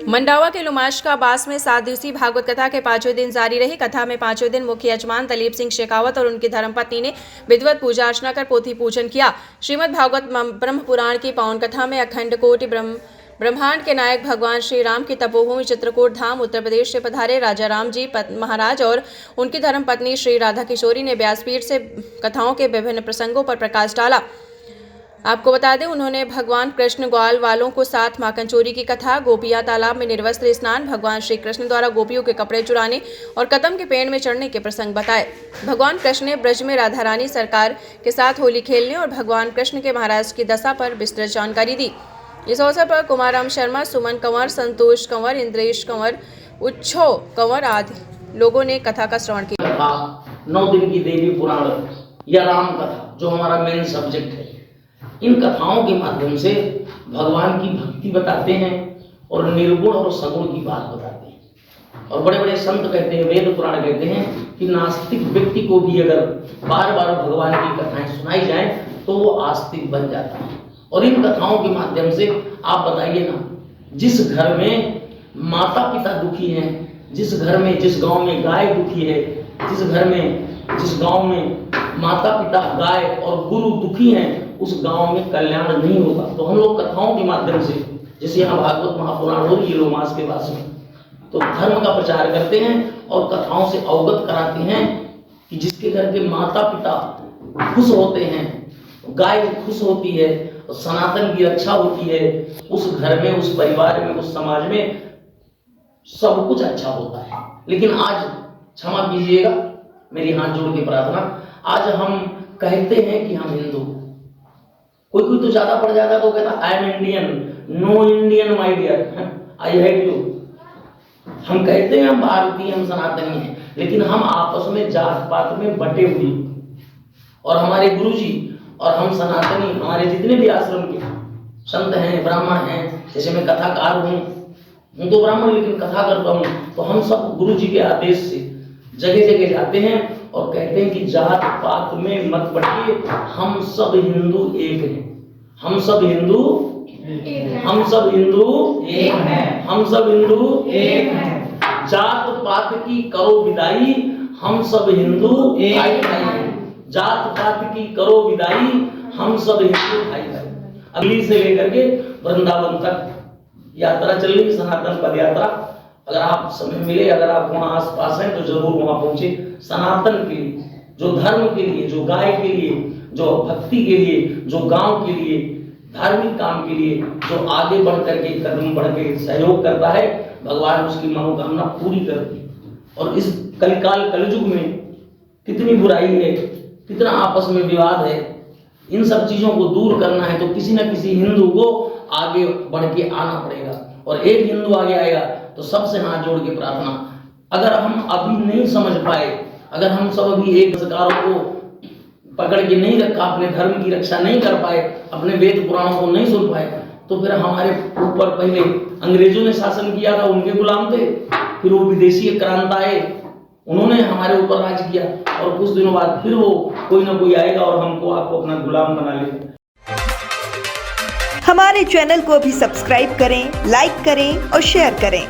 मंडावा के लुमाश का बास में 7 दिवसीय भागवत कथा के 5वें दिन जारी रही। कथा में 5वें दिन मुख्य यजमान दलीप सिंह शेखावत और उनकी धर्मपत्नी ने विधिवत पूजा अर्चना कर पोथी पूजन किया। श्रीमद् भागवत ब्रह्म पुराण की पावन कथा में अखंड कोटि ब्रह्मांड के नायक भगवान श्री राम की तपोभूमि चित्रकूट धाम उत्तर प्रदेश से पधारे राजा राम जी महाराज और उनकी धर्मपत्नी श्री राधा किशोरी ने व्यासपीठ से कथाओं के विभिन्न प्रसंगों पर प्रकाश डाला। आपको बता दें, उन्होंने भगवान कृष्ण ग्वाल वालों को साथ माखन चोरी की कथा, गोपियां तालाब में निर्वस्त्र स्नान, भगवान श्री कृष्ण द्वारा गोपियों के कपड़े चुराने और कदम के पेड़ में चढ़ने के प्रसंग बताए। भगवान कृष्ण ने ब्रज में राधा रानी सरकार के साथ होली खेलने और भगवान कृष्ण के महाराज की दशा पर विस्तृत जानकारी दी। इस अवसर पर कुमाराम शर्मा, सुमन कंवर, संतोष कंवर, इंद्रेश कंवर, उच्छो कंवर आदि लोगों ने कथा का श्रवण किया। 9 दिन की देवी पुराण या राम कथा जो हमारा मेन सब्जेक्ट है, इन कथाओं के माध्यम से भगवान की भक्ति बताते हैं और निर्गुण और सगुण की बात बताते हैं। और बड़े बड़े संत कहते हैं, वेद पुराण कहते हैं कि नास्तिक व्यक्ति को भी अगर बार बार भगवान की कथाएं सुनाई जाएं तो वो आस्तिक बन जाता है। और इन कथाओं के माध्यम से आप बताइए ना, जिस घर में माता पिता दुखी हैं, जिस घर में जिस गांव में गाय दुखी है, जिस घर में जिस गांव में माता पिता गाय और गुरु दुखी हैं, उस गांव में कल्याण नहीं होता। तो हम लोग कथाओं के माध्यम से, जैसे यहाँ भागवत महापुराण हो रही है लोमास के पास में, तो धर्म का प्रचार करते हैं और कथाओं से अवगत कराते हैं कि जिसके घर के माता पिता खुश होते हैं, गाय खुश होती है, सनातन की रक्षा होती है, उस घर में, उस परिवार में, उस समाज में सब कुछ अच्छा होता है। लेकिन आज क्षमा कीजिएगा, मेरी हाथ जोड़ के प्रार्थना, आज हम कहते हैं कि हम हिंदू, कोई तो ज्यादा पड़ जाता तो कहता I am Indian, no Indian my dear, I hate you. हम कहते हैं हम भारतीय, हम सनातनी हैं, लेकिन हम आपस में जात पात में बटे हुए, और हमारे गुरुजी और हम सनातनी, हमारे जितने भी आश्रम के संत हैं, ब्राह्मण हैं, जैसे मैं कथाकार हूँ तो ब्राह्मण लेकिन कथा करता हूँ, तो हम सब गुरुजी के आदेश से जगह जगह जाते हैं और कहते हैं कि जात पात में मत बढ़िए, हम सब हिंदू एक हैं, हम सब हिंदू हम सब हिंदू एक हैं, हम सब हिंदू एक हैं, जात पात की करो विदाई, हम सब हिंदू एक हैं, जात पात की करो विदाई, हम सब हिंदू भाई भाई। अगली से लेकर के वृंदावन तक यात्रा चल रही, सनातन पद यात्रा। अगर आप समय मिले, अगर आप वहाँ आसपास हैं तो जरूर वहाँ पहुंचे। सनातन के लिए, जो धर्म के लिए, जो गाय के लिए, जो भक्ति के लिए, जो गांव के लिए, धार्मिक काम के लिए, जो आगे बढ़ करके कदम बढ़ के सहयोग करता है, भगवान उसकी मनोकामना पूरी करती है। और इस कलिकाल कलयुग में कितनी बुराई है, कितना आपस में विवाद है, इन सब चीजों को दूर करना है तो किसी न किसी हिंदू को आगे बढ़ के आना पड़ेगा। और एक हिंदू आगे आएगा तो सबसे हाथ जोड़ के प्रार्थना, अगर हम अभी नहीं समझ पाए, अगर हम सब अभी एक संस्कारों को पकड़ के नहीं रखा, अपने धर्म की रक्षा नहीं कर पाए, अपने वेद पुराणों को नहीं सुन पाए, तो फिर हमारे ऊपर पहले अंग्रेजों ने शासन किया था, उनके गुलाम थे, फिर वो विदेशी क्रांत आए, उन्होंने हमारे ऊपर राज किया, और कुछ दिनों बाद फिर वो कोई ना कोई आएगा और हमको आपको अपना गुलाम बना लेगा। हमारे चैनल को अभी सब्सक्राइब करें, लाइक करें और शेयर करें।